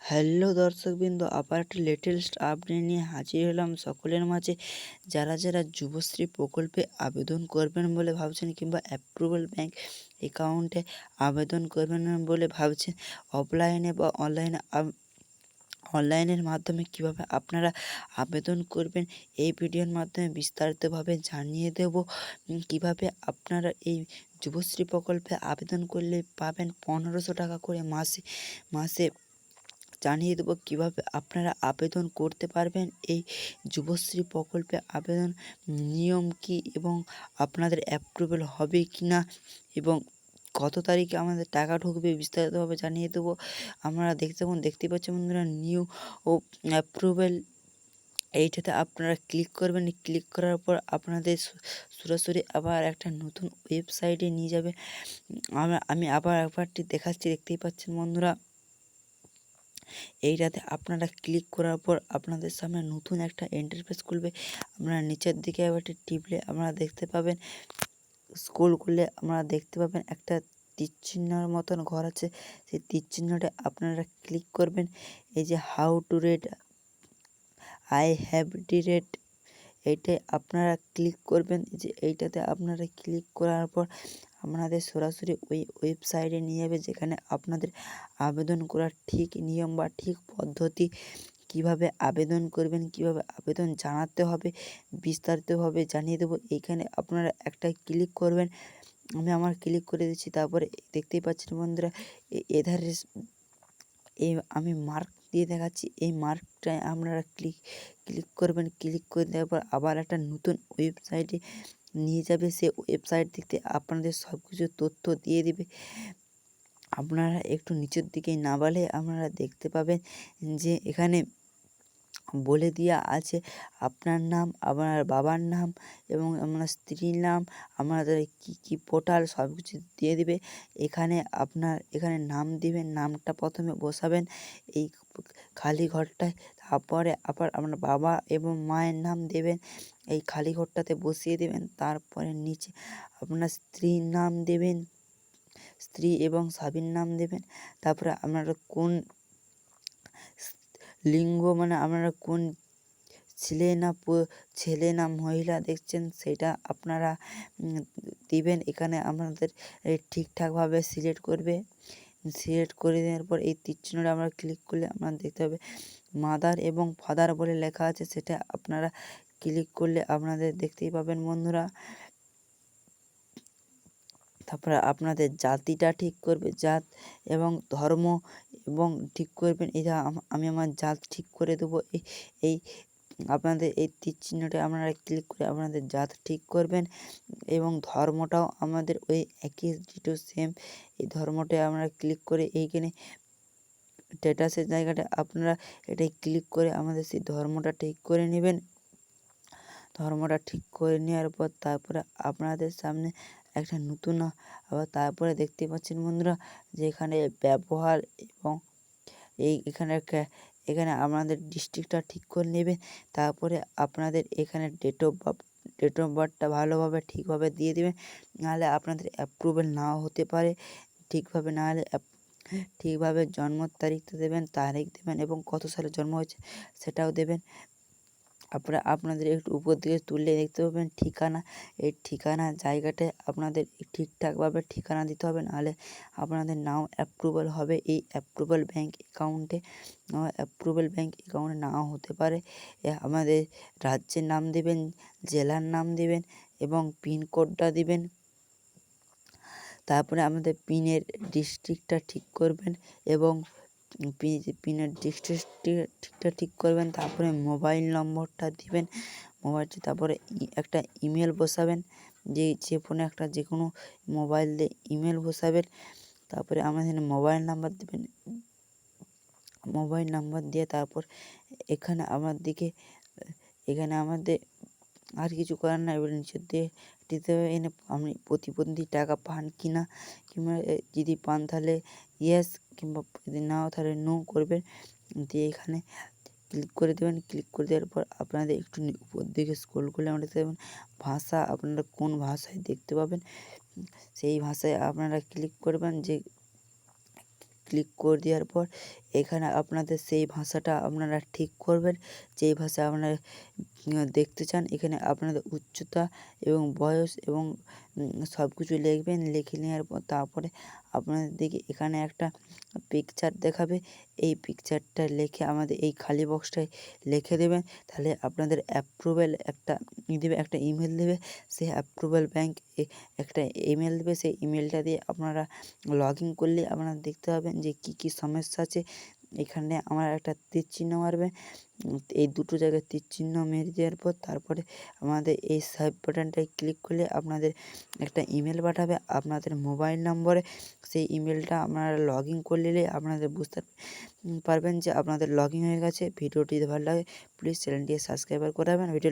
Hello দর্শকবৃন্দ, আবার একটা লেটেস্ট আপডেট নিয়ে হাজির হলাম সকলের মাঝে। যারা যারা যুবশ্রী প্রকল্পে আবেদন করবেন বলে ভাবছেন কিংবা অ্যাপ্রুভাল ব্যাংক অ্যাকাউন্টে আবেদন করবেন বলে ভাবছেন, অফলাইনে বা অনলাইনের মাধ্যমে কিভাবে আপনারা আবেদন করবেন এই ভিডিওর মাধ্যমে বিস্তারিতভাবে জানিয়ে দেব। কিভাবে আপনারা এই যুবশ্রী প্রকল্পে আবেদন করলে পাবেন 1500 টাকা করে মাসে মাসে জানিয়ে দেবো কিভাবে আপনারা আবেদন করতে পারবেন এই যুবশ্রী প্রকল্পে। আবেদন নিয়ম কী এবং আপনাদের অ্যাপ্রুভেল হবে কি না এবং কত তারিখে আমাদের টাকা ঢুকবে বিস্তারিতভাবে জানিয়ে দেবো। আপনারা দেখতে পাচ্ছেন বন্ধুরা, নিউ ও অ্যাপ্রুভেল এইটাতে আপনারা ক্লিক করবেন। ক্লিক করার পর আপনাদের সরাসরি আবার একটা নতুন ওয়েবসাইটে নিয়ে যাবে। আমি আবার একবারটি দেখাচ্ছি, দেখতেই পাচ্ছেন বন্ধুরা। এইটাতে আপনারা ক্লিক করার পর আপনাদের সামনে নতুন একটা ইন্টারফেস খুলবে। আপনারা নিচের দিকে একবারটি টিপলে আপনারা দেখতে পাবেন, স্ক্রল করলে আপনারা দেখতে পাবেন একটা তীর চিহ্নের মতন ঘর আছে। সেই তীর চিহ্নটা আপনারা ক্লিক করবেন। এই যে how to read I have ডিরেড, এইটাই আপনারা ক্লিক করবেন। যে এইটাতে আপনারা ক্লিক করার পর আপনাদের সরাসরি ওই ওয়েবসাইটে নিয়ে যাবে, যেখানে আপনাদের আবেদন করার ঠিক নিয়ম বা ঠিক পদ্ধতি, কিভাবে আবেদন করবেন, কিভাবে আবেদন জানাতে হবে বিস্তারিতভাবে জানিয়ে দেবো। এইখানে আপনারা একটা ক্লিক করবেন। আমি আমার ক্লিক করে দিচ্ছি। তারপরে দেখতেই পাচ্ছেন বন্ধুরা, এধারে আমি মার্ক দিয়ে দেখাচ্ছি। এই মার্কটায় আপনারা ক্লিক করবেন। ক্লিক করে দেওয়ার পর আবার একটা নতুন ওয়েবসাইটে নিয়ে যাবে। সে ওয়েবসাইট থেকে আপনাদের সব কিছু তথ্য দিয়ে দিবে। আপনারা একটু নিচের দিকে নামালে আপনারা দেখতে পাবেন যে এখানে বলে দেওয়া আছে আপনার নাম, আপনার বাবার নাম এবং আপনার স্ত্রীর নাম, আপনাদের কী পোর্টাল সব কিছু দিয়ে দিবে। এখানে নাম দিবেন, নামটা প্রথমে বসাবেন এই খালি ঘরটায়। তারপরে আবার আপনার বাবা এবং মায়ের নাম দেবেন, এই খালি ঘরটাতে বসিয়ে দেবেন। তারপরে নিচে আপনার স্ত্রীর নাম দেবেন, স্ত্রী এবং স্বামীর নাম দেবেন। তারপরে আপনারা কোন লিঙ্গ, মানে আপনারা কোন ছেলে না মহিলা দেখছেন সেটা আপনারা দিবেন। এখানে আপনাদের ঠিকঠাকভাবে সিলেক্ট করে দেওয়ার পর এই তীর চিহ্নটা আমরা ক্লিক করলে আপনারা দেখতে হবে মাদার এবং ফাদার বলে লেখা আছে, সেটা আপনারা ক্লিক করলে আপনাদের দেখতেই পাবেন বন্ধুরা। তারপরে আপনাদের জাতিটা ঠিক করবে, জাত এবং ধর্ম এবং ঠিক করবেন। এটা আমি আমার জাত ঠিক করে দেবো। এই আপনাদের এই তীর চিহ্নটা আপনারা ক্লিক করে আপনাদের জাত ঠিক করবেন এবং ধর্মটাও আমাদের ওই একই ডিটো সেম। এই ধর্মটায় আপনারা ক্লিক করে এইখানে স্ট্যাটাসের জায়গাটা আপনারা এটাই ক্লিক করে আমাদের সেই ধর্মটা ঠিক করে নেবেন। ধর্মটা ঠিক করে নেওয়ার পর তারপরে আপনাদের সামনে একটা নতুন আবার তারপরে দেখতে পাচ্ছেন বন্ধুরা যে এখানে ব্যবহার এবং এখানে আপনাদের ডিস্ট্রিক্টটা ঠিক করে নেবেন। তারপরে আপনাদের এখানে ডেট অফ বার্থটা ভালোভাবে ঠিকভাবে দিয়ে দেবেন, নাহলে আপনাদের অ্যাপ্রুভেল নাও হতে পারে। ঠিকভাবে না হলে ঠিকভাবে জন্ম তারিখটা দেবেন, তারিখ দেবেন এবং কত সালে জন্ম হয়েছে সেটাও দেবেন। আপনাদের একটু উপর দিকে তুললে দেখতে পাবেন ঠিকানা। এই ঠিকানা জায়গাটায় আপনাদের ঠিকঠাকভাবে ঠিকানা দিতে হবে, নাহলে আপনাদের নাও অ্যাপ্রুভাল হবে এই অ্যাপ্রুভাল ব্যাংক অ্যাকাউন্টে নাও হতে পারে। আমাদের রাজ্যের নাম দেবেন, জেলার নাম দেবেন এবং পিনকোডটা দিবেন। তারপরে আমাদের পিনের ডিস্ট্রিক্টটা ঠিক করবেন এবং পিনের ডিস্ট্রিক্টটা ঠিক করবেন। তারপরে মোবাইল নম্বরটা দিবেন, তারপরে একটা ইমেল বসাবেন, যে ফোনে একটা যে কোনো মোবাইল দিয়ে ইমেল বসাবেন। তারপরে আমাদের মোবাইল নাম্বার দেবেন। মোবাইল নাম্বার দিয়ে তারপর এখানে আমাদের আর কিছু করার না। এবার নিচের দিয়ে দিতে হবে আপনি প্রতিবন্ধী টাকা পান কি না, কিংবা যদি পান তাহলে ইয়েস, কিংবা যদি নাও তাহলে নো করবেন। দিয়ে এখানে ক্লিক করে দেবেন। ক্লিক করে দেওয়ার পর আপনাদের একটু উপর দিকে স্ক্রল করলে আমরা দেখতে পাবেন ভাষা, আপনারা কোন ভাষায় দেখতে পাবেন সেই ভাষায় আপনারা ক্লিক করবেন। যে ক্লিক করে দেওয়ার পর এখানে আপনাদের সেই ভাষাটা আপনারা ঠিক করবেন, যেই ভাষা আপনারা দেখতে চান। এখানে আপনাদের উচ্চতা এবং বয়স এবং সব কিছু লিখবেন। লিখে নেওয়ার পর তারপরে আপনাদেরকে এখানে একটা পিকচার দেখাবে। এই পিকচারটা লিখে আমাদের এই খালি বক্সটায় লিখে দেবেন। তাহলে আপনাদের অ্যাপ্রুভেল একটা দেবে, একটা ইমেল দেবে। সেই অ্যাপ্রুভেল ব্যাংক একটা ইমেল দেবে। সেই ইমেলটা দিয়ে আপনারা লগ ইন করলে আপনারা দেখতে পাবেন যে কী সমস্যা আছে। এখানে আমার একটা তীর চিহ্ন মারবেন। এই দুটো জায়গায় তীর চিহ্ন মেরে দেওয়ার পর তারপরে আমাদের এই সেভ বাটনটায় ক্লিক করলে আপনাদের একটা ইমেল পাঠাবে আপনাদের মোবাইল নম্বরে। সেই ইমেলটা আপনারা লগ ইন করে নিলে আপনাদের বুঝতে পারবেন যে আপনাদের লগ ইন হয়ে গেছে। ভিডিওটি যদি ভালো লাগে প্লিজ চ্যানেলটিকে সাবস্ক্রাইব করে রাখবেন। ভিডিও